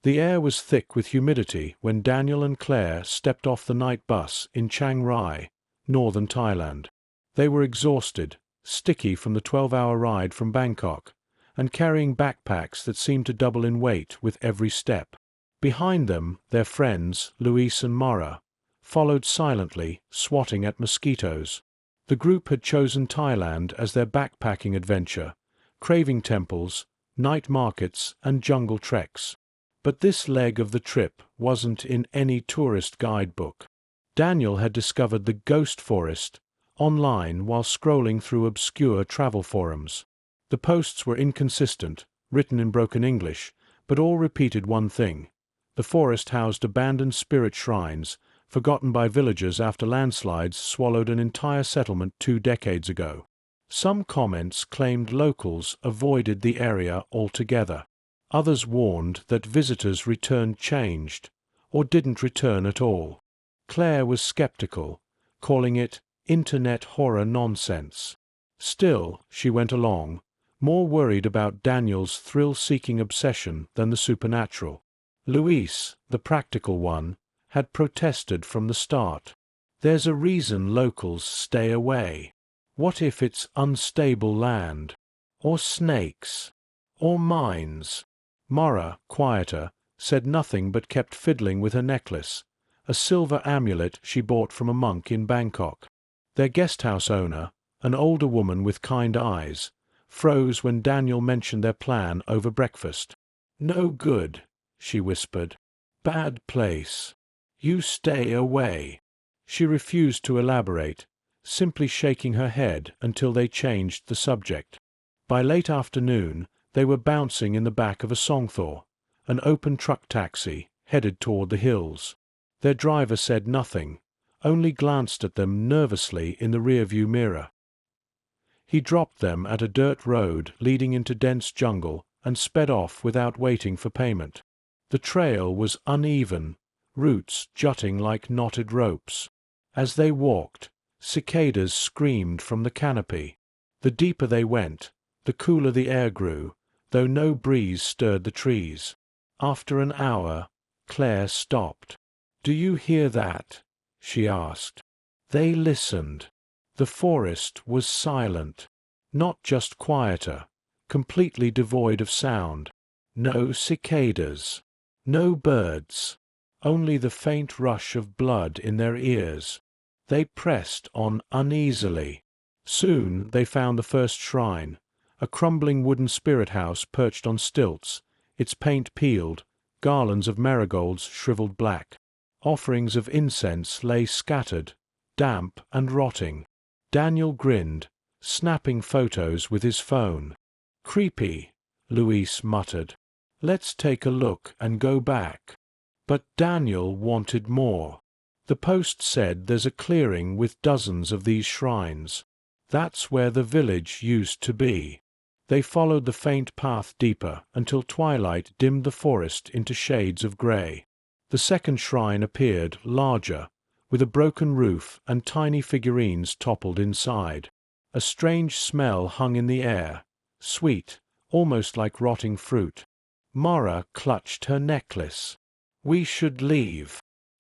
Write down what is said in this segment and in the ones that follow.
The air was thick with humidity when Daniel and Claire stepped off the night bus in Chiang Rai, northern Thailand. They were exhausted, sticky from the 12-hour ride from Bangkok, and carrying backpacks that seemed to double in weight with every step. Behind them, their friends, Luis and Mara, followed silently, swatting at mosquitoes. The group had chosen Thailand as their backpacking adventure, craving temples, night markets, and jungle treks. But this leg of the trip wasn't in any tourist guidebook. Daniel had discovered the Ghost Forest online while scrolling through obscure travel forums. The posts were inconsistent, written in broken English, but all repeated one thing. The forest housed abandoned spirit shrines, forgotten by villagers after landslides swallowed an entire settlement 2 decades ago. Some comments claimed locals avoided the area altogether. Others warned that visitors returned changed, or didn't return at all. Claire was skeptical, calling it internet horror nonsense. Still, she went along, more worried about Daniel's thrill-seeking obsession than the supernatural. Luis, the practical one, had protested from the start. There's a reason locals stay away. What if it's unstable land? Or snakes? Or mines? Mara, quieter, said nothing but kept fiddling with her necklace, a silver amulet she bought from a monk in Bangkok. Their guesthouse owner, an older woman with kind eyes, froze when Daniel mentioned their plan over breakfast. "No good," she whispered. "Bad place. You stay away." She refused to elaborate, simply shaking her head until they changed the subject. By late afternoon, they were bouncing in the back of a Songthaw, an open truck taxi, headed toward the hills. Their driver said nothing, only glanced at them nervously in the rearview mirror. He dropped them at a dirt road leading into dense jungle and sped off without waiting for payment. The trail was uneven, roots jutting like knotted ropes. As they walked, cicadas screamed from the canopy. The deeper they went, the cooler the air grew, though no breeze stirred the trees. After an hour, Claire stopped. "Do you hear that?" she asked. They listened. The forest was silent, not just quieter, completely devoid of sound. No cicadas, no birds, only the faint rush of blood in their ears. They pressed on uneasily. Soon they found the first shrine, a crumbling wooden spirit house perched on stilts, its paint peeled, garlands of marigolds shriveled black. Offerings of incense lay scattered, damp and rotting. Daniel grinned, snapping photos with his phone. "Creepy," Luis muttered. "Let's take a look and go back." But Daniel wanted more. The post said there's a clearing with dozens of these shrines. That's where the village used to be. They followed the faint path deeper until twilight dimmed the forest into shades of gray. The second shrine appeared, larger, with a broken roof and tiny figurines toppled inside. A strange smell hung in the air, sweet, almost like rotting fruit. Mara clutched her necklace. "We should leave."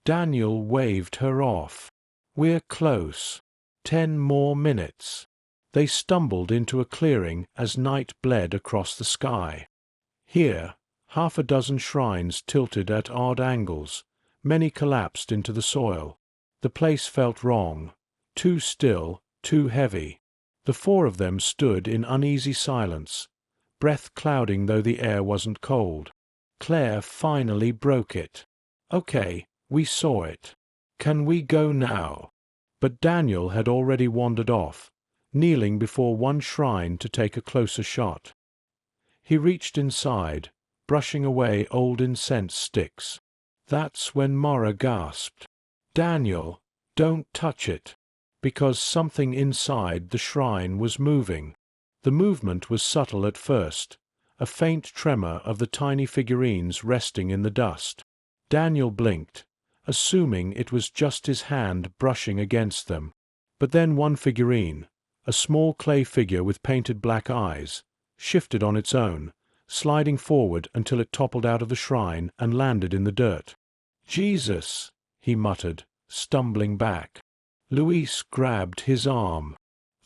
Daniel waved her off. "We're close. 10 more minutes." They stumbled into a clearing as night bled across the sky. Here, half a dozen shrines tilted at odd angles, many collapsed into the soil. The place felt wrong, too still, too heavy. The 4 of them stood in uneasy silence, breath clouding though the air wasn't cold. Claire finally broke it. "Okay, we saw it. Can we go now?" But Daniel had already wandered off, kneeling before one shrine to take a closer shot. He reached inside, brushing away old incense sticks. That's when Mara gasped, "Daniel, don't touch it," because something inside the shrine was moving. The movement was subtle at first, a faint tremor of the tiny figurines resting in the dust. Daniel blinked, assuming it was just his hand brushing against them. But then one figurine, a small clay figure with painted black eyes, shifted on its own, sliding forward until it toppled out of the shrine and landed in the dirt. "Jesus!" he muttered, stumbling back. Luis grabbed his arm.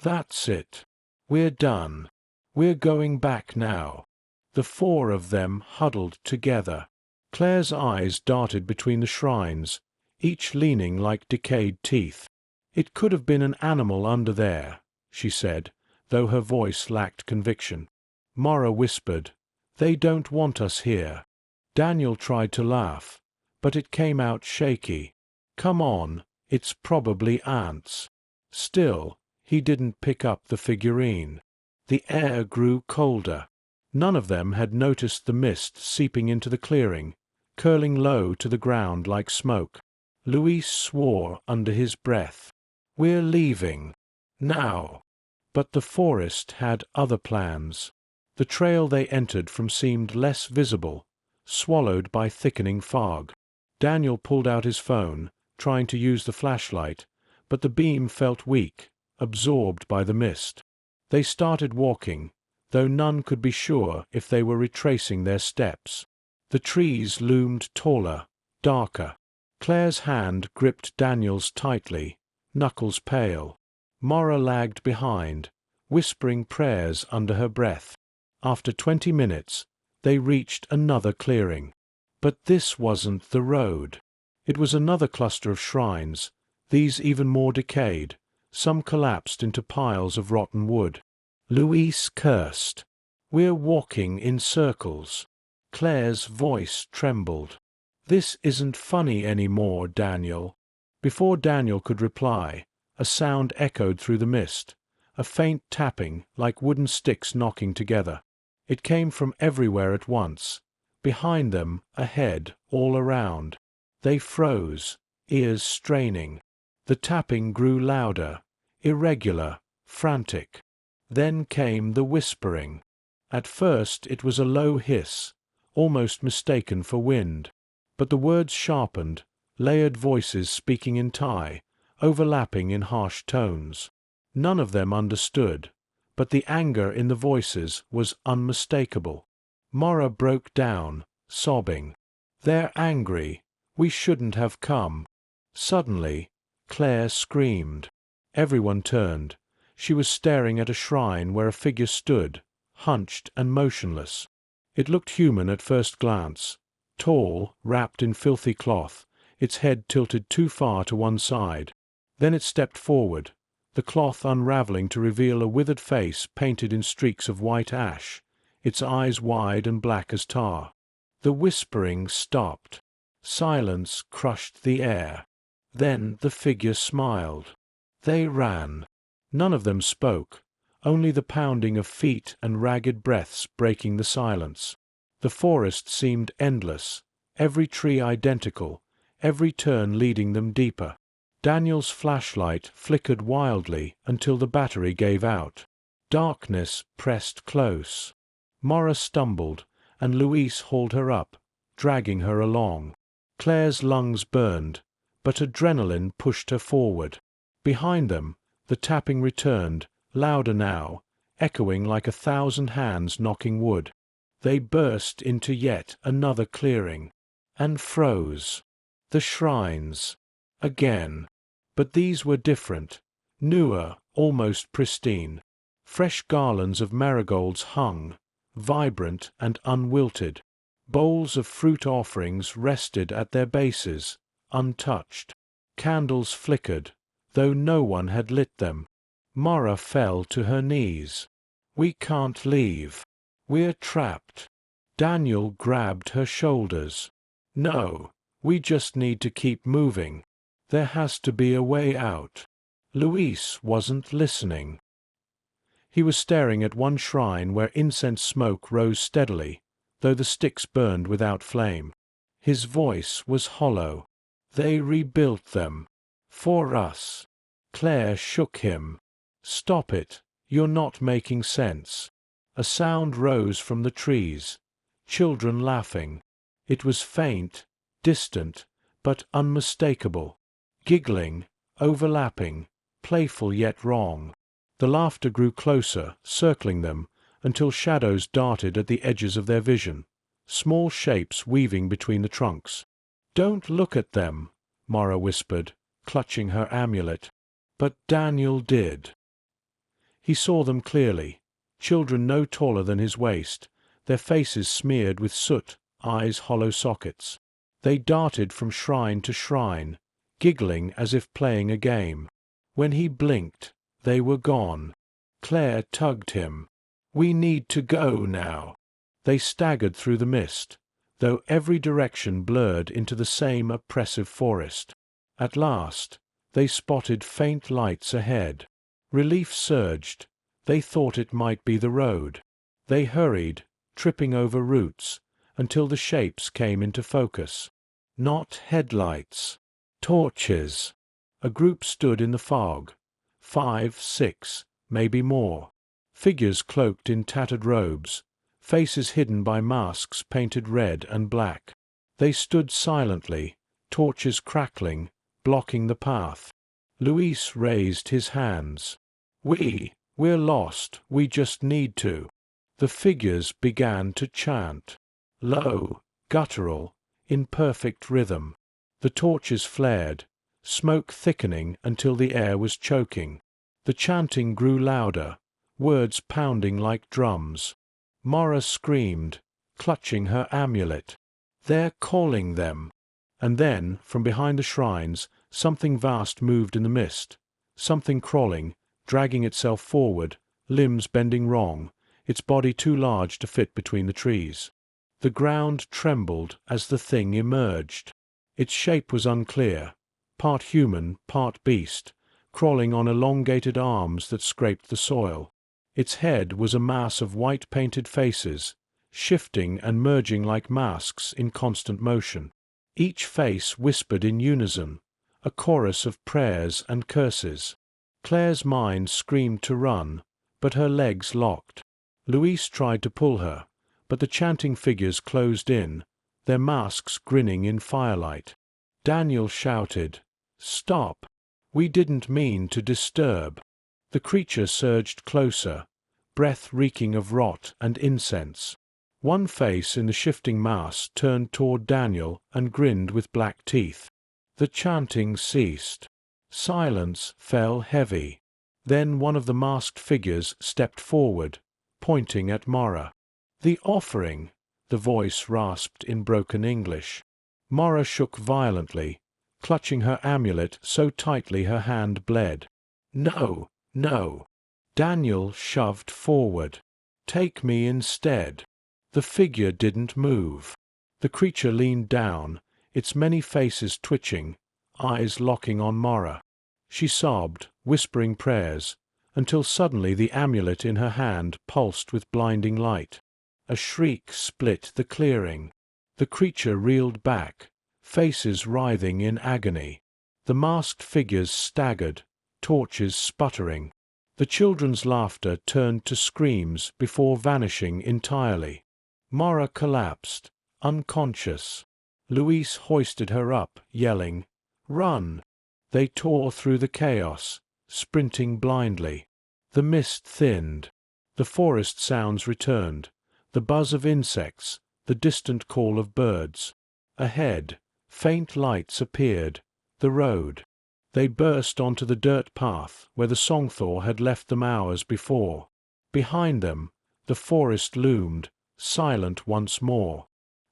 "That's it. We're done. We're going back now." The four of them huddled together. Claire's eyes darted between the shrines, each leaning like decayed teeth. "It could have been an animal under there," she said, though her voice lacked conviction. Mara whispered, "They don't want us here." Daniel tried to laugh, but it came out shaky. "Come on, it's probably ants." Still, he didn't pick up the figurine. The air grew colder. None of them had noticed the mist seeping into the clearing, curling low to the ground like smoke. Luis swore under his breath. "We're leaving. Now." But the forest had other plans. The trail they entered from seemed less visible, swallowed by thickening fog. Daniel pulled out his phone, trying to use the flashlight, but the beam felt weak, absorbed by the mist. They started walking, though none could be sure if they were retracing their steps. The trees loomed taller, darker. Claire's hand gripped Daniel's tightly, knuckles pale. Mara lagged behind, whispering prayers under her breath. After 20 minutes, they reached another clearing. But this wasn't the road. It was another cluster of shrines, these even more decayed, some collapsed into piles of rotten wood. Luis cursed. "We're walking in circles." Claire's voice trembled. "This isn't funny anymore, Daniel." Before Daniel could reply, a sound echoed through the mist, a faint tapping like wooden sticks knocking together. It came from everywhere at once, behind them, ahead, all around. They froze, ears straining. The tapping grew louder, irregular, frantic. Then came the whispering. At first it was a low hiss, almost mistaken for wind. But the words sharpened, layered voices speaking in Thai, overlapping in harsh tones. None of them understood, but the anger in the voices was unmistakable. Mara broke down, sobbing. "They're angry. We shouldn't have come." Suddenly, Claire screamed. Everyone turned. She was staring at a shrine where a figure stood, hunched and motionless. It looked human at first glance. Tall, wrapped in filthy cloth, its head tilted too far to one side. Then it stepped forward, the cloth unraveling to reveal a withered face painted in streaks of white ash, its eyes wide and black as tar. The whispering stopped. Silence crushed the air. Then the figure smiled. They ran. None of them spoke, only the pounding of feet and ragged breaths breaking the silence. The forest seemed endless, every tree identical, every turn leading them deeper. Daniel's flashlight flickered wildly until the battery gave out. Darkness pressed close. Mara stumbled, and Luis hauled her up, dragging her along. Claire's lungs burned, but adrenaline pushed her forward. Behind them, the tapping returned, louder now, echoing like 1,000 hands knocking wood. They burst into yet another clearing, and froze. The shrines. Again. But these were different, newer, almost pristine. Fresh garlands of marigolds hung, vibrant and unwilted. Bowls of fruit offerings rested at their bases, untouched. Candles flickered, though no one had lit them. Mara fell to her knees. "We can't leave. We're trapped." Daniel grabbed her shoulders. "No, we just need to keep moving. There has to be a way out." Luis wasn't listening. He was staring at one shrine where incense smoke rose steadily, though the sticks burned without flame. His voice was hollow. "They rebuilt them. For us." Claire shook him. "Stop it. You're not making sense." A sound rose from the trees. Children laughing. It was faint, distant, but unmistakable. Giggling, overlapping, playful yet wrong. The laughter grew closer, circling them, until shadows darted at the edges of their vision, small shapes weaving between the trunks. "Don't look at them," Mara whispered, clutching her amulet. But Daniel did. He saw them clearly, children no taller than his waist, their faces smeared with soot, eyes hollow sockets. They darted from shrine to shrine, giggling as if playing a game. When he blinked, they were gone. Claire tugged him. "We need to go now." They staggered through the mist, though every direction blurred into the same oppressive forest. At last, they spotted faint lights ahead. Relief surged. They thought it might be the road. They hurried, tripping over roots, until the shapes came into focus. Not headlights. Torches. A group stood in the fog. 5, 6, maybe more. Figures cloaked in tattered robes, faces hidden by masks painted red and black. They stood silently, torches crackling, blocking the path. Luis raised his hands. We're lost, we just need to." The figures began to chant. Low, guttural, in perfect rhythm. The torches flared, smoke thickening until the air was choking. The chanting grew louder, words pounding like drums. Mara screamed, clutching her amulet. "They're calling them." And then, from behind the shrines, something vast moved in the mist, something crawling, dragging itself forward, limbs bending wrong, its body too large to fit between the trees. The ground trembled as the thing emerged. Its shape was unclear, part human, part beast, crawling on elongated arms that scraped the soil. Its head was a mass of white-painted faces, shifting and merging like masks in constant motion. Each face whispered in unison, a chorus of prayers and curses. Claire's mind screamed to run, but her legs locked. Luis tried to pull her, but the chanting figures closed in, their masks grinning in firelight. Daniel shouted, "Stop! We didn't mean to disturb." The creature surged closer, breath reeking of rot and incense. One face in the shifting mass turned toward Daniel and grinned with black teeth. The chanting ceased. Silence fell heavy. Then one of the masked figures stepped forward, pointing at Mara. "The offering," the voice rasped in broken English. Mara shook violently, clutching her amulet so tightly her hand bled. "No, no." Daniel shoved forward. "Take me instead." The figure didn't move. The creature leaned down, its many faces twitching, eyes locking on Mara. She sobbed, whispering prayers, until suddenly the amulet in her hand pulsed with blinding light. A shriek split the clearing. The creature reeled back, faces writhing in agony. The masked figures staggered, torches sputtering. The children's laughter turned to screams before vanishing entirely. Mara collapsed, unconscious. Luis hoisted her up, yelling, "Run!" They tore through the chaos, sprinting blindly. The mist thinned. The forest sounds returned, the buzz of insects, the distant call of birds. Ahead, faint lights appeared, the road. They burst onto the dirt path where the songthaw had left them hours before. Behind them, the forest loomed, silent once more.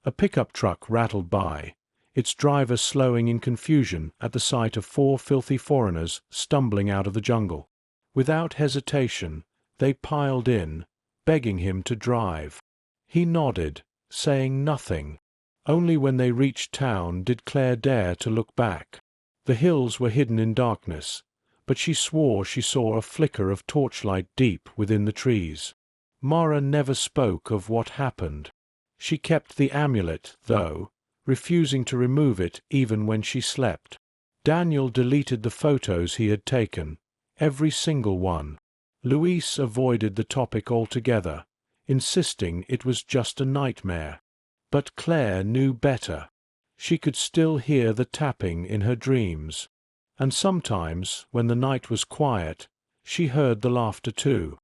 A pickup truck rattled by, its driver slowing in confusion at the sight of 4 filthy foreigners stumbling out of the jungle. Without hesitation, they piled in, begging him to drive. He nodded, saying nothing. Only when they reached town did Claire dare to look back. The hills were hidden in darkness, but she swore she saw a flicker of torchlight deep within the trees. Mara never spoke of what happened. She kept the amulet, though, refusing to remove it even when she slept. Daniel deleted the photos he had taken, every single one. Luis avoided the topic altogether, insisting it was just a nightmare. But Claire knew better. She could still hear the tapping in her dreams. And sometimes, when the night was quiet, she heard the laughter too.